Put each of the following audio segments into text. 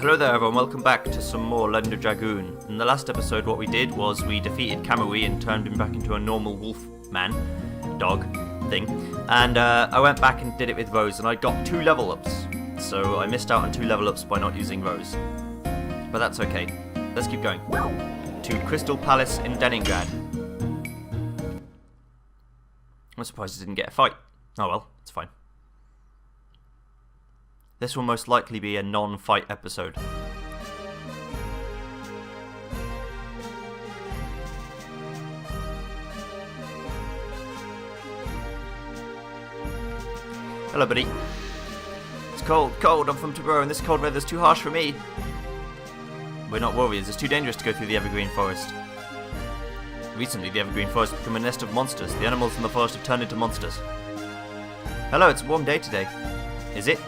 Hello there everyone, welcome back to some more Legend of Dragoon. In the last episode what we did was we defeated Kamuy and turned him back into a normal wolf man, dog thing. And I went back and did it with Rose and I got 2 level ups. So I missed out on 2 level ups by not using Rose. But that's okay. Let's keep going. To Crystal Palace in Deningrad. I'm surprised I didn't get a fight. Oh well, it's fine. This will most likely be a non-fight episode. Hello, buddy. It's cold, I'm from Tabor, and this cold weather's too harsh for me. We're not warriors, it's too dangerous to go through the evergreen forest. Recently, the evergreen forest has become a nest of monsters. The animals in the forest have turned into monsters. Hello, it's a warm day today. Is it?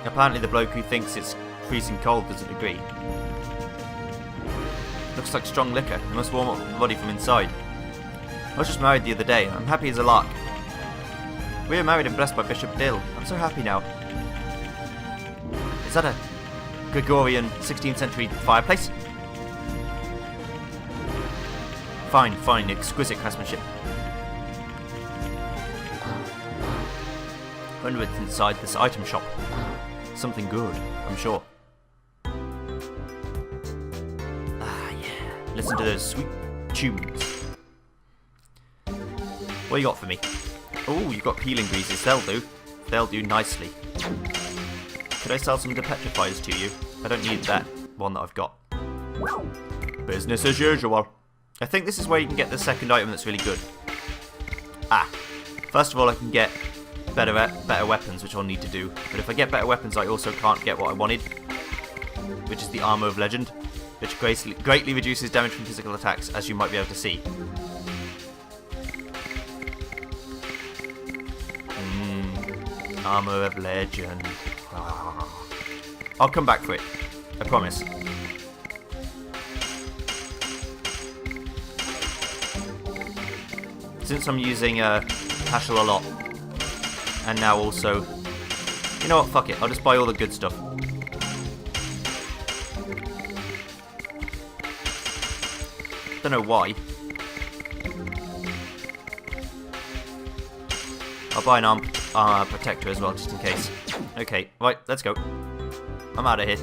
Apparently the bloke who thinks it's freezing cold doesn't agree. Looks like strong liquor. It must warm up the body from inside. I was just married the other day. I'm happy as a lark. We were married and blessed by Bishop Dill. I'm so happy now. Is that a Gregorian 16th century fireplace? Fine, exquisite craftsmanship. I wonder what's inside this item shop. Something good, I'm sure. Ah, yeah. Listen to those sweet tunes. What you got for me? Oh, you've got peeling greases. They'll do. They'll do nicely. Could I sell some of the petrifiers to you? I don't need that one that I've got. Business as usual. I think this is where you can get the second item that's really good. Ah. First of all, I can get better weapons, which I'll need to do. But if I get better weapons, I also can't get what I wanted, which is the Armour of Legend, which greatly reduces damage from physical attacks, as you might be able to see. Armour of Legend. I'll come back for it. I promise. Since I'm using Tashel a lot, and now also, you know what, fuck it, I'll just buy all the good stuff. Don't know why. I'll buy an arm protector as well, just in case. Okay, right, let's go. I'm out of here.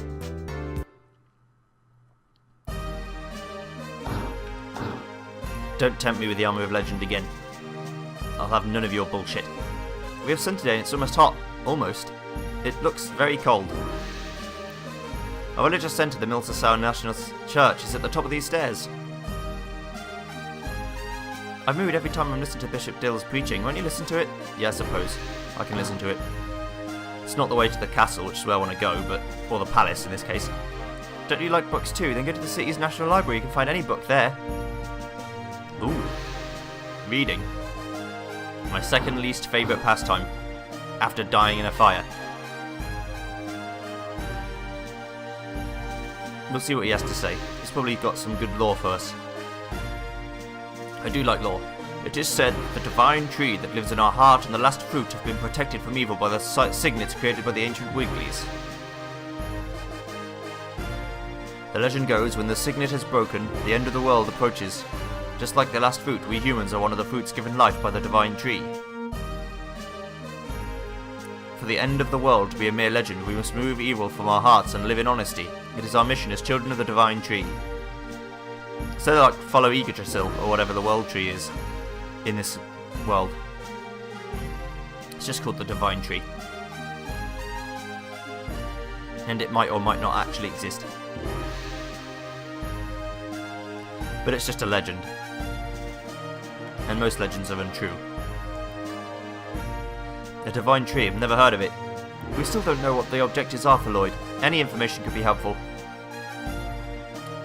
Don't tempt me with the Armour of Legend again. I'll have none of your bullshit. We have sun today and it's almost hot. Almost. It looks very cold. Our religious centre, the Milsasau National Church, is at the top of these stairs. I've moved every time I'm listening to Bishop Dill's preaching. Won't you listen to it? Yeah, I suppose. I can listen to it. It's not the way to the castle, which is where I want to go, or the palace in this case. Don't you like books too? Then go to the city's National Library. You can find any book there. Ooh. Reading. My second least favourite pastime, after dying in a fire. We'll see what he has to say. He's probably got some good lore for us. I do like lore. It is said the divine tree that lives in our heart and the last fruit have been protected from evil by the signets created by the ancient Wigglies. The legend goes, when the signet is broken, the end of the world approaches. Just like the last fruit, we humans are one of the fruits given life by the divine tree. For the end of the world to be a mere legend, we must remove evil from our hearts and live in honesty. It is our mission as children of the divine tree. So like follow Yggdrasil, or whatever the world tree is in this world. It's just called the divine tree. And it might or might not actually exist. But it's just a legend. And most legends are untrue. A divine tree, I've never heard of it. We still don't know what the objectives are for Lloyd. Any information could be helpful.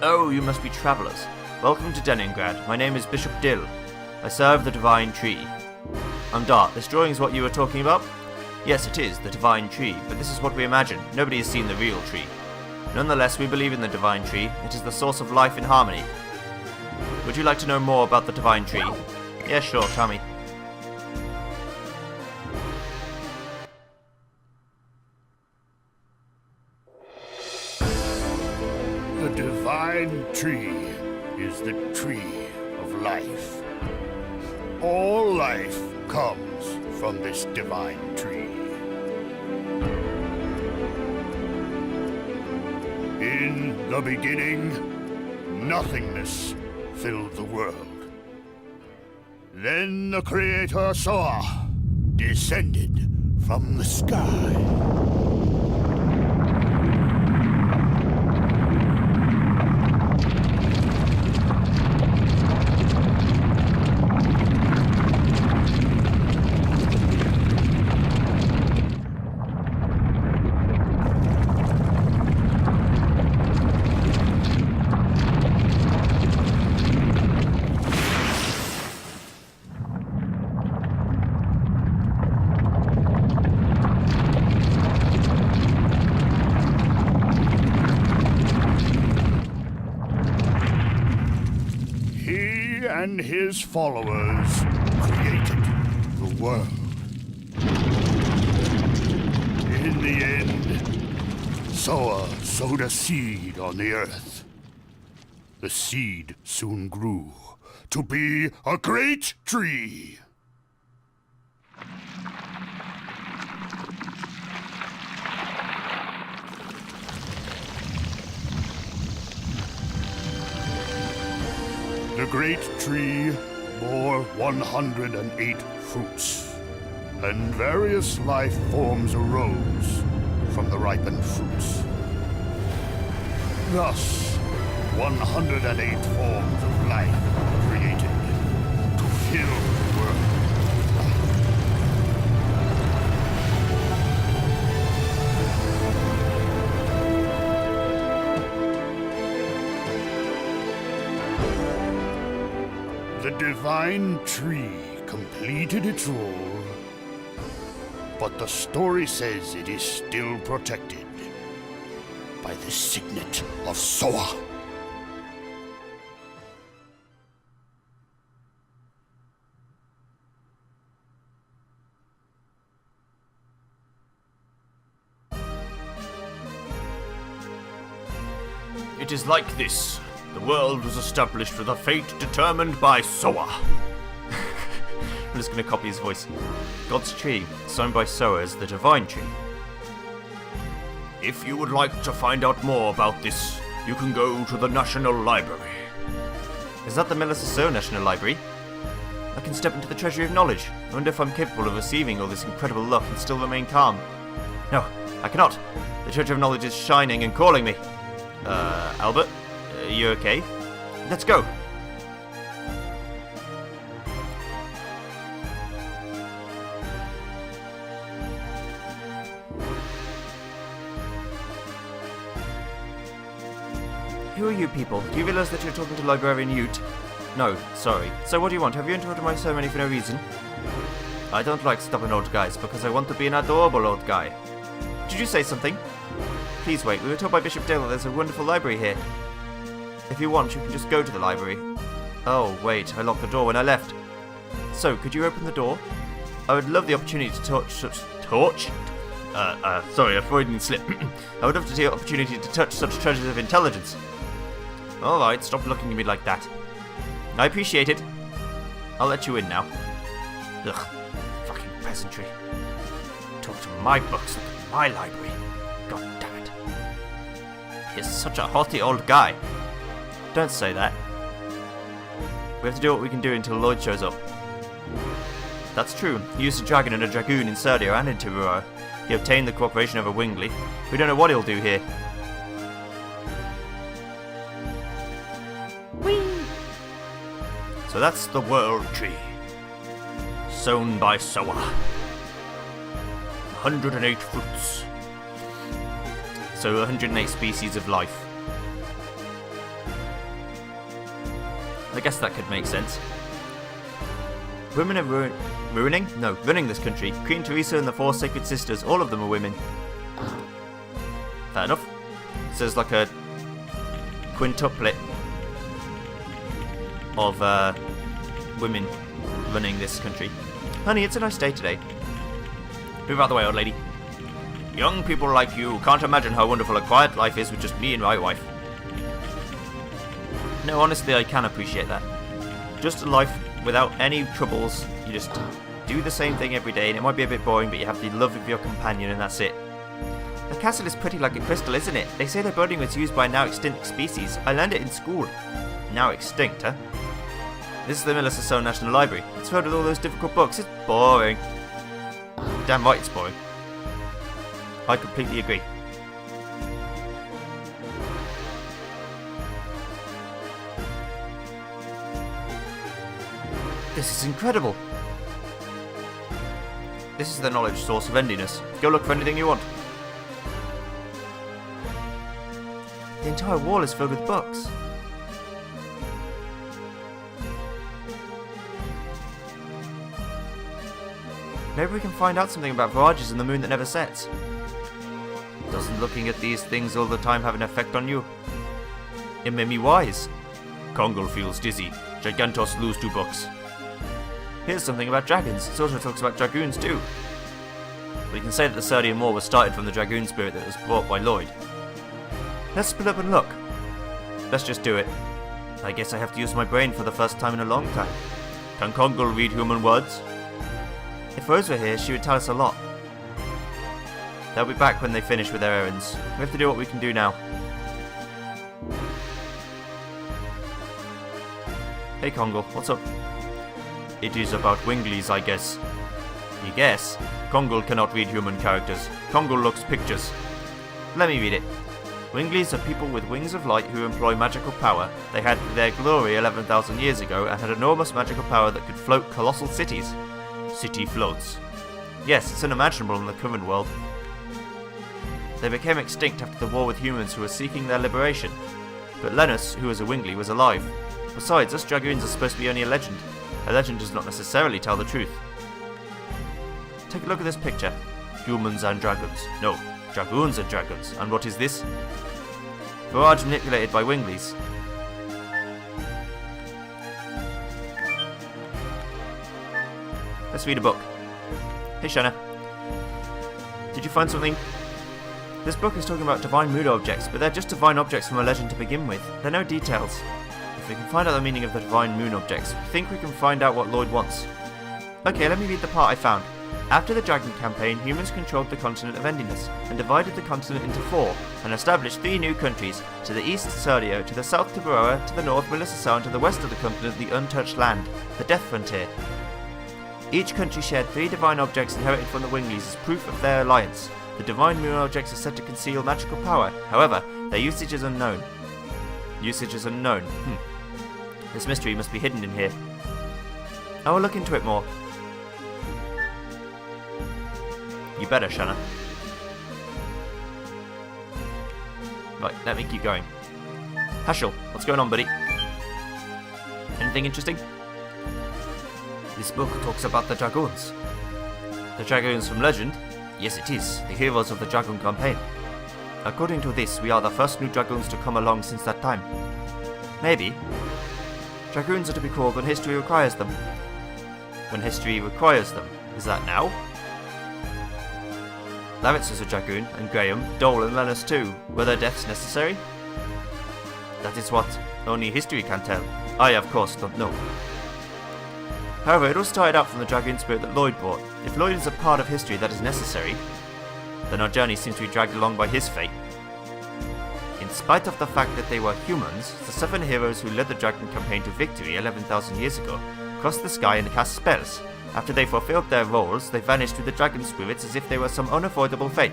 Oh, you must be travellers. Welcome to Deningrad. My name is Bishop Dill. I serve the divine tree. I'm Dart. This drawing is what you were talking about? Yes, it is, the divine tree, but this is what we imagine. Nobody has seen the real tree. Nonetheless, we believe in the divine tree. It is the source of life and harmony. Would you like to know more about the divine tree? Yeah, sure, tell me. divine tree is the tree of life. All life comes from this divine tree. In the beginning, nothingness filled the world. Then the creator Soa descended from the sky. And his followers created the world. In the end, Soa sowed a seed on the earth. The seed soon grew to be a great tree. The great tree bore 108 fruits, and various life forms arose from the ripened fruits. Thus, 108 forms of life were created to fill the world. The divine tree completed its role, but the story says it is still protected by the signet of Soa. It is like this. The world was established with a fate determined by Soa. I'm just going to copy his voice. God's tree, sown by Soa, is the divine tree. If you would like to find out more about this, you can go to the National Library. Is that the Melissa National Library? I can step into the Treasury of Knowledge. I wonder if I'm capable of receiving all this incredible luck and still remain calm. No, I cannot. The Treasure of Knowledge is shining and calling me. Albert? Are you okay? Let's go! Who are you people? Do you realize that you're talking to Librarian Ute? No, sorry. So what do you want? Have you interrupted my ceremony for no reason? I don't like stubborn old guys because I want to be an adorable old guy. Did you say something? Please wait, we were told by Bishop Dale that there's a wonderful library here. If you want, you can just go to the library. Oh, wait, I locked the door when I left. So, could you open the door? I would love the opportunity to touch such... sorry, a Freudian slip. I would love to see the opportunity to touch such treasures of intelligence. Alright, stop looking at me like that. I appreciate it. I'll let you in now. Ugh, fucking peasantry. Talk to my books, look at my library. God damn it. He's such a haughty old guy. Don't say that. We have to do what we can do until Lloyd shows up. That's true. He used a Jagan and a Dragoon in Serdia and in Tirura. He obtained the cooperation of a Wingley. We don't know what he'll do here. Whee! So that's the World Tree. Sown by Soa. 108 fruits. So 108 species of life. I guess that could make sense. Women are running this country. Queen Teresa and the four sacred sisters, all of them are women. Fair enough. So there's like a quintuplet of women running this country. Honey, it's a nice day today. Move out the way, old lady. Young people like you can't imagine how wonderful a quiet life is with just me and my wife. No, honestly, I can appreciate that. Just a life without any troubles. You just do the same thing every day, and it might be a bit boring, but you have the love of your companion, and that's it. The castle is pretty like a crystal, isn't it? They say the building was used by a now extinct species. I learned it in school. Now extinct, huh? This is the Millisasone National Library. It's filled with all those difficult books. It's boring. Damn right it's boring. I completely agree. This is incredible. This is the knowledge source of endiness. Go look for anything you want. The entire wall is filled with books. Maybe we can find out something about virages and the moon that never sets. Doesn't looking at these things all the time have an effect on you? It made me wise. Kongol feels dizzy. Gigantos lose 2 books. Here's something about dragons. It also talks about dragoons too. We can say that the Serdian War was started from the dragoon spirit that was brought by Lloyd. Let's split up and look. Let's just do it. I guess I have to use my brain for the first time in a long time. Can Kongol read human words? If Rose were here, she would tell us a lot. They'll be back when they finish with their errands. We have to do what we can do now. Hey Kongol, what's up? It is about Winglies, I guess. You guess? Kongol cannot read human characters. Kongol looks pictures. Let me read it. Winglies are people with wings of light who employ magical power. They had their glory 11,000 years ago and had enormous magical power that could float colossal cities. City floats. Yes, it's unimaginable in the current world. They became extinct after the war with humans who were seeking their liberation. But Lenus, who was a Wingly, was alive. Besides, us dragoons are supposed to be only a legend. A legend does not necessarily tell the truth. Take a look at this picture. Humans and dragons. No, dragoons and dragons. And what is this? Virage manipulated by Winglies. Let's read a book. Hey Shanna. Did you find something? This book is talking about divine mood objects, but they're just divine objects from a legend to begin with. There are no details. If we can find out the meaning of the divine moon objects, we think we can find out what Lloyd wants. Okay, let me read the part I found. After the Dragon campaign, humans controlled the continent of Endiness, and divided the continent into 4, and established 3 new countries, to the east Serdio, to the south Tiburoa, to the north Melissasau, and to the west of the continent the Untouched Land, the Death Frontier. Each country shared 3 divine objects inherited from the Winglies as proof of their alliance. The divine moon objects are said to conceal magical power, however, their usage is unknown. Usage is unknown. This mystery must be hidden in here. I will look into it more. You better, Shanna. Right, let me keep going. Hashel, what's going on, buddy? Anything interesting? This book talks about the Dragoons. The Dragoons from legend? Yes, it is. The heroes of the Dragon campaign. According to this, we are the first new Dragoons to come along since that time. Maybe. Dragoons are to be called when history requires them. When history requires them. Is that now? Laritz was a Dragoon, and Graham, Dole and Lenus too. Were their deaths necessary? That is what only history can tell. I, of course, don't know. However, it all started out from the Dragoon spirit that Lloyd brought. If Lloyd is a part of history that is necessary, then our journey seems to be dragged along by his fate. In spite of the fact that they were humans, the 7 heroes who led the Dragon campaign to victory 11,000 years ago crossed the sky and cast spells. After they fulfilled their roles, they vanished with the dragon spirits as if they were some unavoidable fate.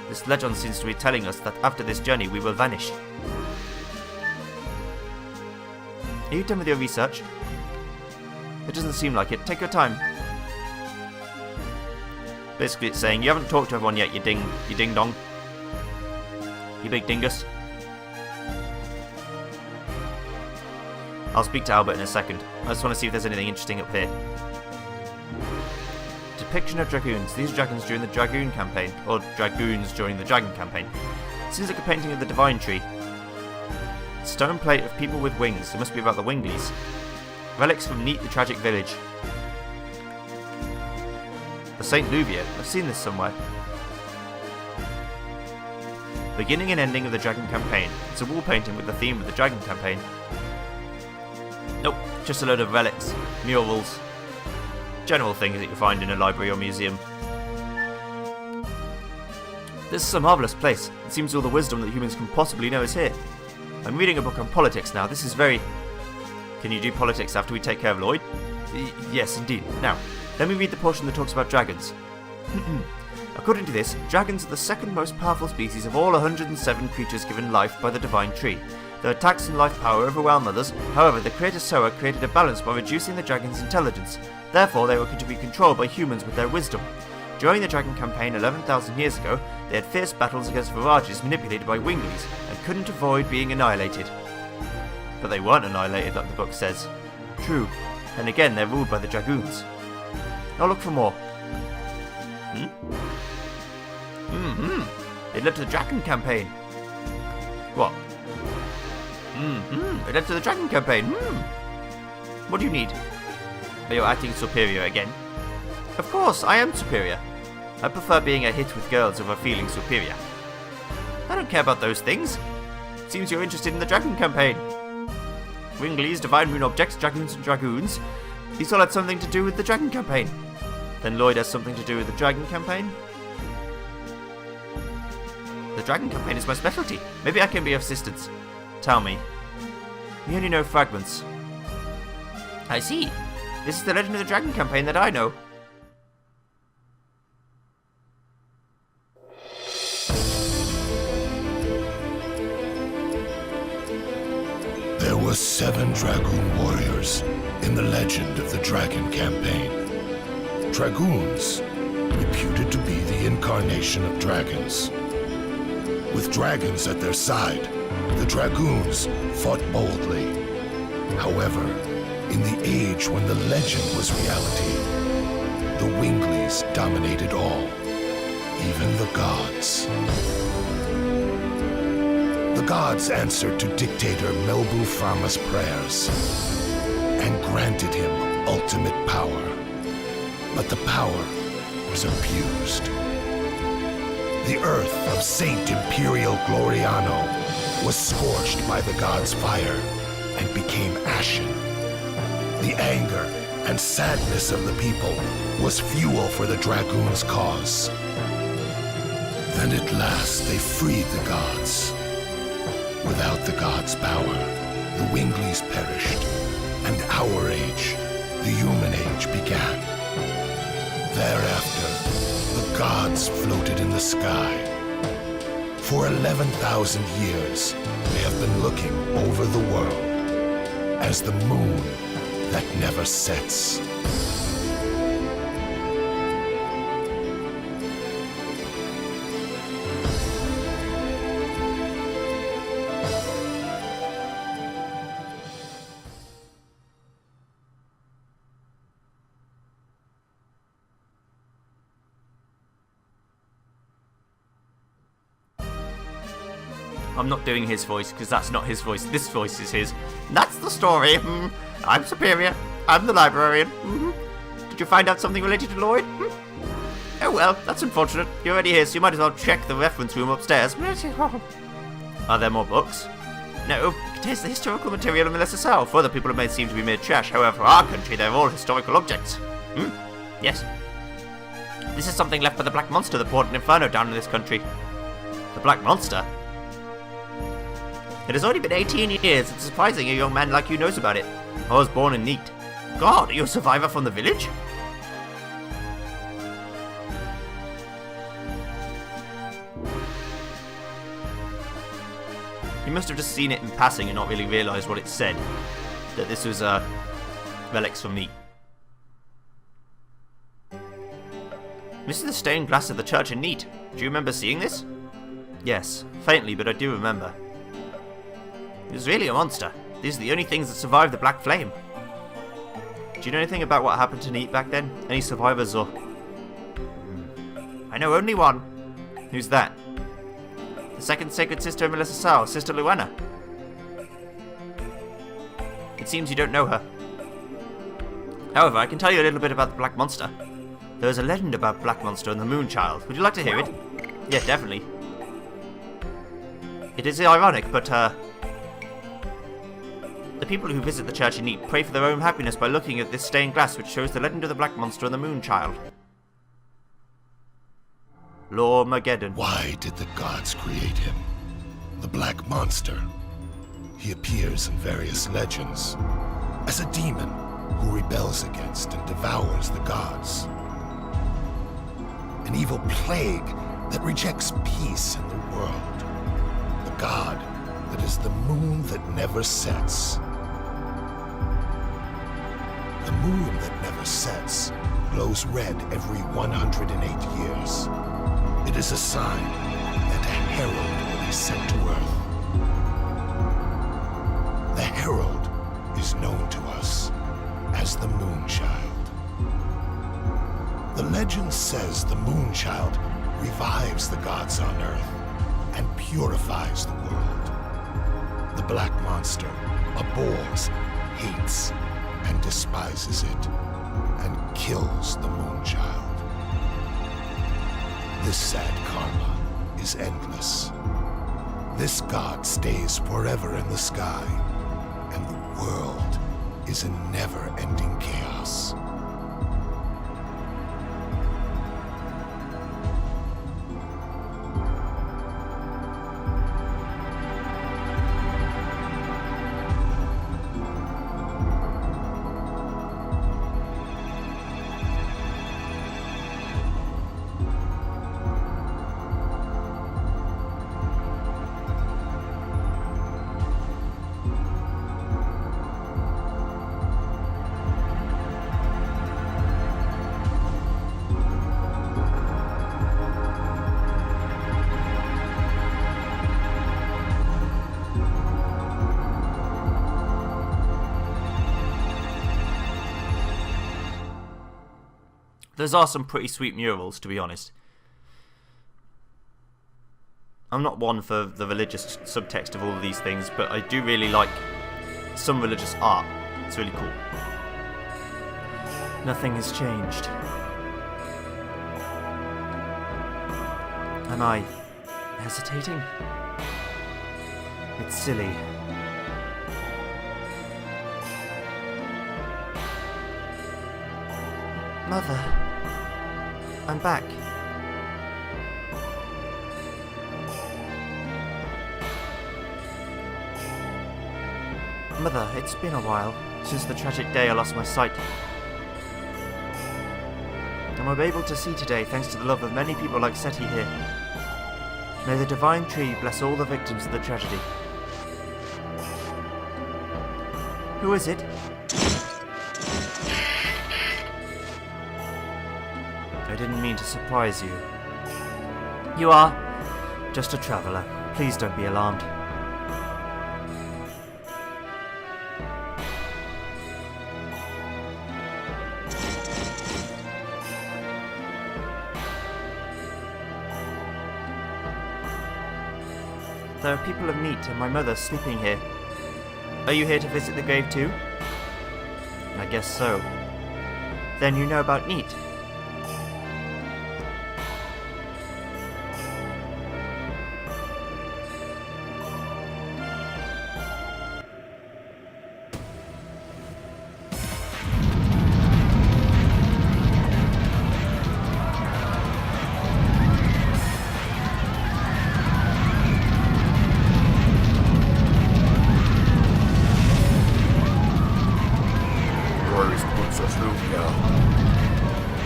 This legend seems to be telling us that after this journey we will vanish. Are you done with your research? It doesn't seem like it. Take your time. Basically it's saying, you haven't talked to everyone yet, you ding dong. You big dingus. I'll speak to Albert in a second. I just want to see if there's anything interesting up here. Depiction of Dragoons. These are dragons during the Dragoon campaign, or Dragoons during the Dragon campaign. Seems like a painting of the Divine Tree. Stone plate of people with wings. It must be about the Winglies. Relics from Neat the Tragic Village. The St. Luvia. I've seen this somewhere. Beginning and ending of the Jagan campaign. It's a wall painting with the theme of the Jagan campaign. Nope, just a load of relics, murals, general things that you find in a library or museum. This is a marvellous place. It seems all the wisdom that humans can possibly know is here. I'm reading a book on politics now. This is very... Can you do politics after we take care of Lloyd? Yes, indeed. Now, let me read the portion that talks about dragons. According to this, dragons are the second most powerful species of all 107 creatures given life by the divine tree. Their attacks and life power overwhelm others. However, the creator Soa created a balance by reducing the dragon's intelligence. Therefore, they were to be controlled by humans with their wisdom. During the Dragon campaign 11,000 years ago, they had fierce battles against Virages manipulated by Winglies and couldn't avoid being annihilated. But they weren't annihilated like the book says. True. And again, they're ruled by the Dragoons. I'll look for more. It led to the Dragon campaign. What? It led to the Dragon campaign. What do you need? Are you acting superior again? Of course, I am superior. I prefer being a hit with girls over feeling superior. I don't care about those things. Seems you're interested in the Dragon campaign. Winglies, Divine Rune Objects, Dragoons and Dragoons. These all had something to do with the Dragon campaign. Then Lloyd has something to do with the Dragon campaign? The Dragon campaign is my specialty. Maybe I can be of assistance. Tell me. We only know fragments. I see. This is the Legend of the Dragon campaign that I know. There were 7 Dragoon warriors in the Legend of the Dragon campaign. Dragoons, reputed to be the incarnation of dragons. With dragons at their side, the Dragoons fought boldly. However, in the age when the legend was reality, the Winglies dominated all, even the gods. The gods answered to dictator Melbu Farma's prayers and granted him ultimate power. But the power was abused. The earth of Saint Imperial Gloriano was scorched by the gods' fire and became ashen. The anger and sadness of the people was fuel for the Dragoons' cause. Then at last they freed the gods. Without the gods' power, the Winglies perished, and our age, the human age, began. Thereafter, the gods floated in the sky. For 11,000 years, they have been looking over the world as the moon that never sets. I'm not doing his voice, because that's not his voice. This voice is his. That's the story. I'm superior. I'm the librarian. Did you find out something related to Lloyd? Oh well, that's unfortunate. You're already here, so you might as well check the reference room upstairs. Are there more books? No, it contains the historical material of Melissa South. For other people it may seem to be mere trash. However, for our country, they're all historical objects. Yes. This is something left by the Black Monster that brought an inferno down in this country. The Black Monster? It has only been 18 years. It's surprising a young man like you knows about it. I was born in Neat. God, are you a survivor from the village? You must have just seen it in passing and not really realised what it said. That this was relics from Neat. This is the stained glass of the church in Neat. Do you remember seeing this? Yes, faintly, but I do remember. It was really a monster. These are the only things that survived the Black Flame. Do you know anything about what happened to Neat back then? Any survivors or... I know only one. Who's that? The second sacred sister of Melissa Sao, Sister Luana. It seems you don't know her. However, I can tell you a little bit about the Black Monster. There is a legend about Black Monster and the Moon Child. Would you like to hear it? Yeah, definitely. It is ironic, but, the people who visit the church in Neat pray for their own happiness by looking at this stained glass which shows the legend of the Black Monster and the Moon Child. Lormageddon. Why did the gods create him? The Black Monster. He appears in various legends as a demon who rebels against and devours the gods. An evil plague that rejects peace in the world. The god that is the moon that never sets. The moon that never sets glows red every 108 years. It is a sign that a herald will be sent to Earth. The herald is known to us as the Moon Child. The legend says the Moon Child revives the gods on Earth and purifies the world. The Black Monster abhors, hates, and despises it, and kills the Moon Child. This sad karma is endless. This god stays forever in the sky, and the world is in never-ending chaos. Those are some pretty sweet murals, to be honest. I'm not one for the religious subtext of all of these things, but I do really like some religious art. It's really cool. Nothing has changed. Am I hesitating? It's silly. Mother, I'm back. Mother, it's been a while since the tragic day I lost my sight. I'm able to see today thanks to the love of many people like Seti here. May the divine tree bless all the victims of the tragedy. Who is it? I didn't mean to surprise you. You are just a traveller. Please don't be alarmed. There are people of Neat and my mother sleeping here. Are you here to visit the grave too? I guess so. Then you know about Neat.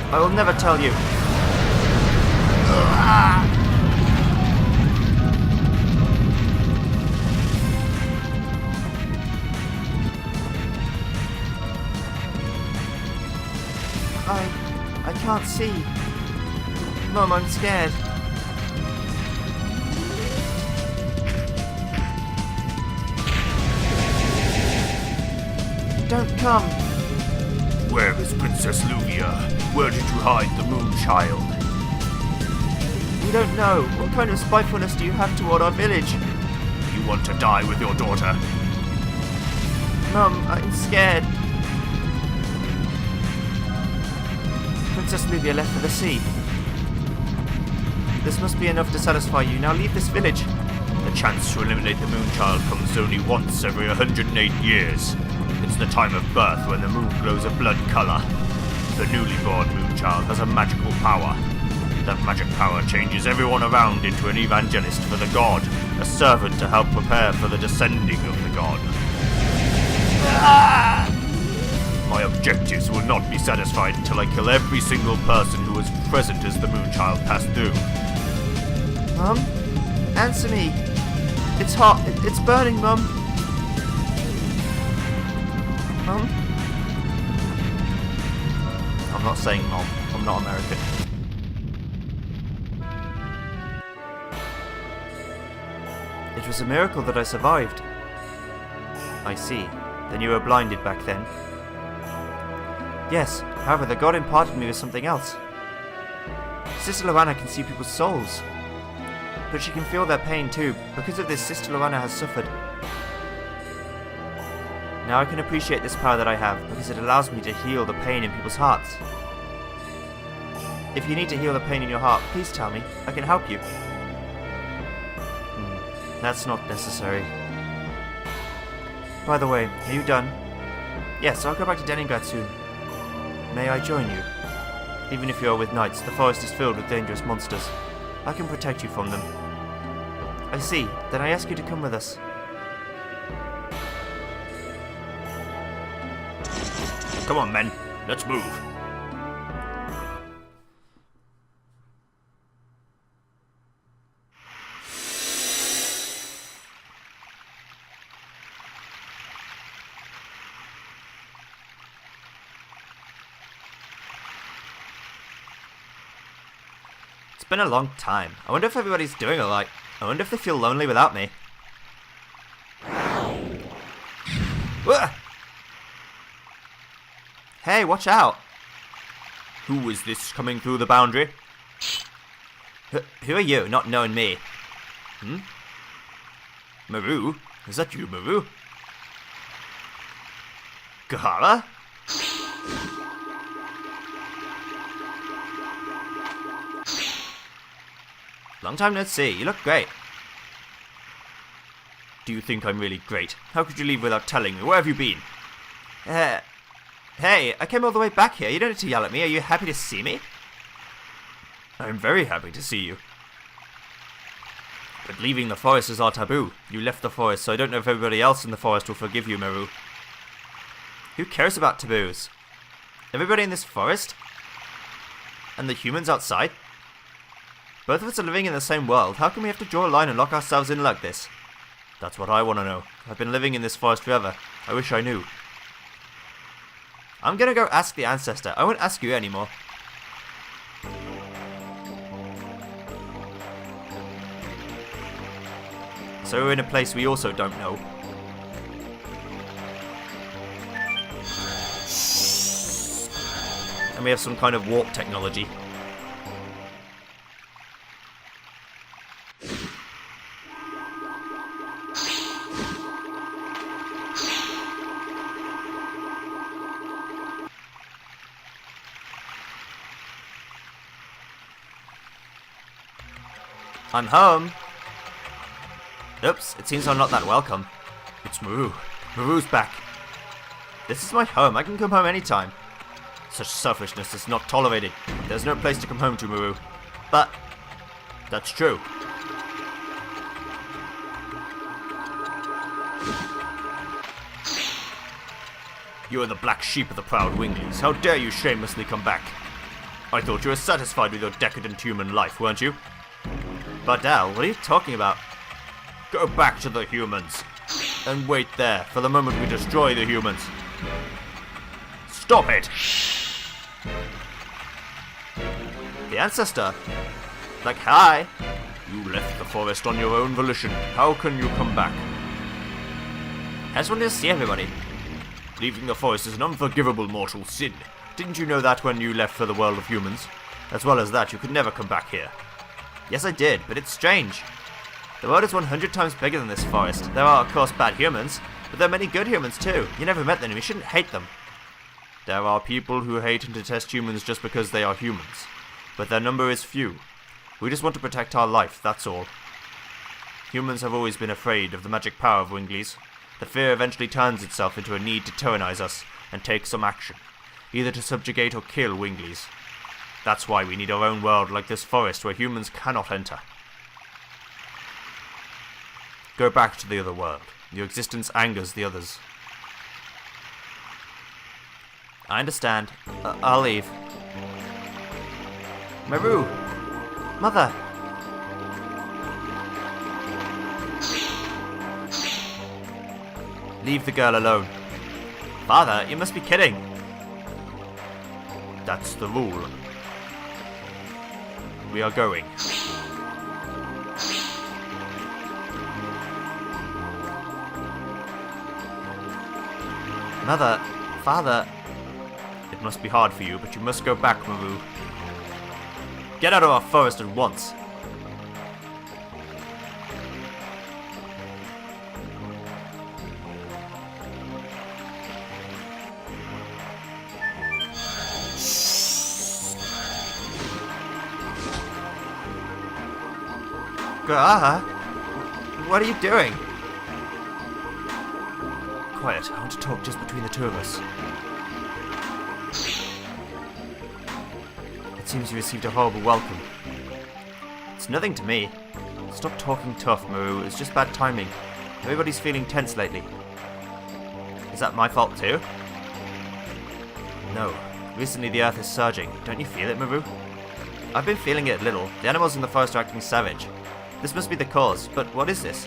I will never tell you. I can't see. Mum, I'm scared. Don't come. Where is Princess Luvia? Where did you hide the Moon Child? We don't know. What kind of spitefulness do you have toward our village? You want to die with your daughter? Mum, I'm scared. Princess Luvia left for the sea. This must be enough to satisfy you. Now leave this village. The chance to eliminate the Moonchild comes only once every 108 years. It's the time of birth when the moon glows a blood color. The newly born Moonchild has a magical power. That magic power changes everyone around into an evangelist for the god, a servant to help prepare for the descending of the god. My objectives will not be satisfied until I kill every single person who was present as the Moonchild passed through. Mum? Answer me. It's hot. It's burning, Mum. Mum? I'm not saying Mom. I'm not American. It was a miracle that I survived. I see. Then you were blinded back then. Yes, however, the god imparted me with something else. Sister Loana can see people's souls. But she can feel their pain too. Because of this, Sister Loana has suffered. Now I can appreciate this power that I have, because it allows me to heal the pain in people's hearts. If you need to heal the pain in your heart, please tell me. I can help you. That's not necessary. By the way, are you done? Yes, I'll go back to Deningrad soon. May I join you? Even if you are with knights, the forest is filled with dangerous monsters. I can protect you from them. I see. Then I ask you to come with us. Come on, men. Let's move. It's been a long time. I wonder if everybody's doing alright. I wonder if they feel lonely without me. Hey, watch out! Who is this coming through the boundary? Who are you, not knowing me? Maru? Is that you, Maru? Gahara? Long time no see. You look great. Do you think I'm really great? How could you leave without telling me? Where have you been? Hey, I came all the way back here. You don't need to yell at me. Are you happy to see me? I'm very happy to see you. But leaving the forest is our taboo. You left the forest, so I don't know if everybody else in the forest will forgive you, Meru. Who cares about taboos? Everybody in this forest? And the humans outside? Both of us are living in the same world. How can we have to draw a line and lock ourselves in like this? That's what I want to know. I've been living in this forest forever. I wish I knew. I'm gonna go ask the ancestor. I won't ask you anymore. So we're in a place we also don't know. And we have some kind of warp technology. I'm home. Oops, it seems I'm not that welcome. It's Maru. Maru's back. This is my home. I can come home anytime. Such selfishness is not tolerated. There's no place to come home to, Maru. But that's true. You are the black sheep of the proud Winglies. How dare you shamelessly come back? I thought you were satisfied with your decadent human life, weren't you? Bardell, what are you talking about? Go back to the humans. And wait there for the moment we destroy the humans. Stop it! The ancestor? Like, hi! You left the forest on your own volition. How can you come back? I just wanted to see everybody. Leaving the forest is an unforgivable mortal sin. Didn't you know that when you left for the world of humans? As well as that, you could never come back here. Yes, I did, but it's strange. The world is 100 times bigger than this forest. There are, of course, bad humans, but there are many good humans too. You never met them, you shouldn't hate them. There are people who hate and detest humans just because they are humans. But their number is few. We just want to protect our life, that's all. humans have always been afraid of the magic power of Winglies. The fear eventually turns itself into a need to tyrannize us and take some action, either to subjugate or kill Winglies. That's why we need our own world like this forest where humans cannot enter. Go back to the other world. Your existence angers the others. I understand. I'll leave. Maru! Mother! Leave the girl alone. Father, you must be kidding. That's the rule. We are going. Mother, Father, it must be hard for you, but you must go back, Maru. Get out of our forest at once. What are you doing? Quiet, I want to talk just between the two of us. It seems you received a horrible welcome. It's nothing to me. Stop talking tough, Maru. It's just bad timing. Everybody's feeling tense lately. Is that my fault too? No. Recently the earth is surging. Don't you feel it, Maru? I've been feeling it a little. The animals in the forest are acting savage. This must be the cause, but what is this?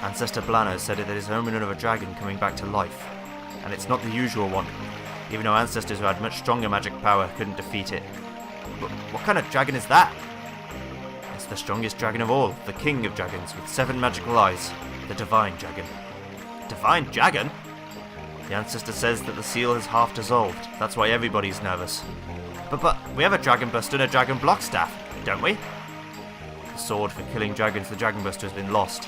Ancestor Blano said it is omen of a dragon coming back to life. And it's not the usual one. Even our ancestors who had much stronger magic power couldn't defeat it. But what kind of dragon is that? It's the strongest dragon of all, the king of dragons, with 7 magical eyes, the Divine Dragon. Divine Dragon? The ancestor says that the seal has half dissolved, that's why everybody's nervous. But we have a Dragon Buster and a Dragon Block Staff, don't we? The sword for killing dragons, the Dragon Buster, has been lost.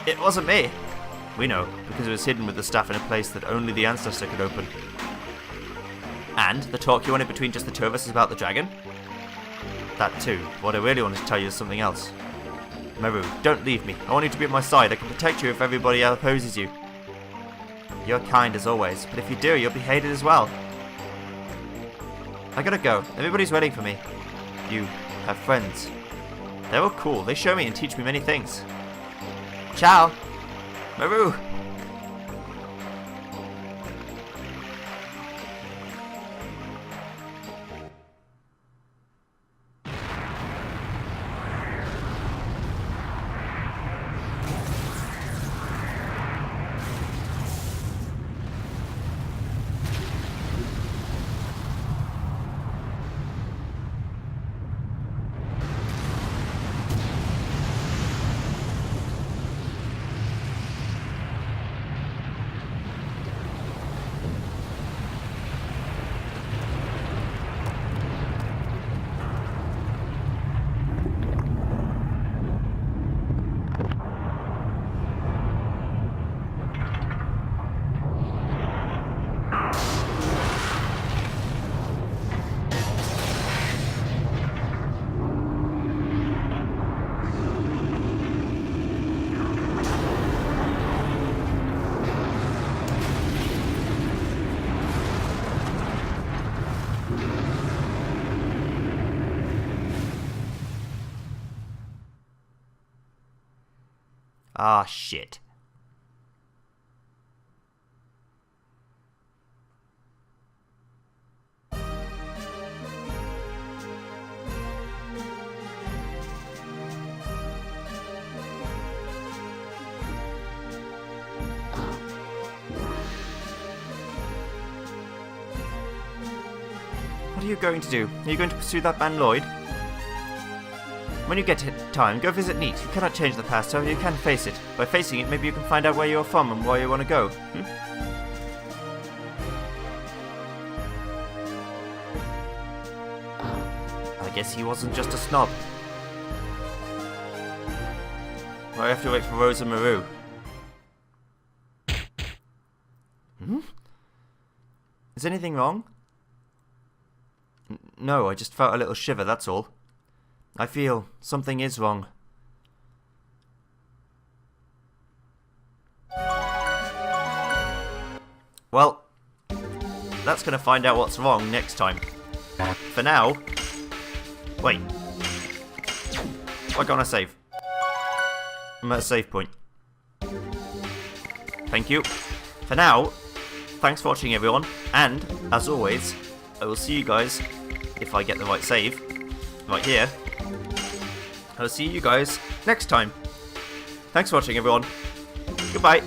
It wasn't me. We know, because it was hidden with the staff in a place that only the ancestor could open. And the talk you wanted between just the two of us is about the dragon? That too. What I really wanted to tell you is something else. Maru, don't leave me. I want you to be at my side. I can protect you if everybody opposes you. You're kind as always, but if you do, you'll be hated as well. I gotta go. Everybody's waiting for me. You have friends. They're all cool. They show me and teach me many things. Ciao! Maru! Ah, shit. What are you going to do? Are you going to pursue that man Lloyd? When you get time, go visit Neat. You cannot change the past, however you can face it. By facing it, maybe you can find out where you're from and where you want to go. I guess he wasn't just a snob. I have to wait for Rose and Maru. Is anything wrong? No, I just felt a little shiver, that's all. I feel something is wrong. Well, that's going to find out what's wrong next time. For now... Wait. Why can't I save? I'm at a save point. Thank you. For now, thanks for watching everyone, and, as always, I will see you guys, if I get the right save, right here. I'll see you guys next time. Thanks for watching everyone. Goodbye.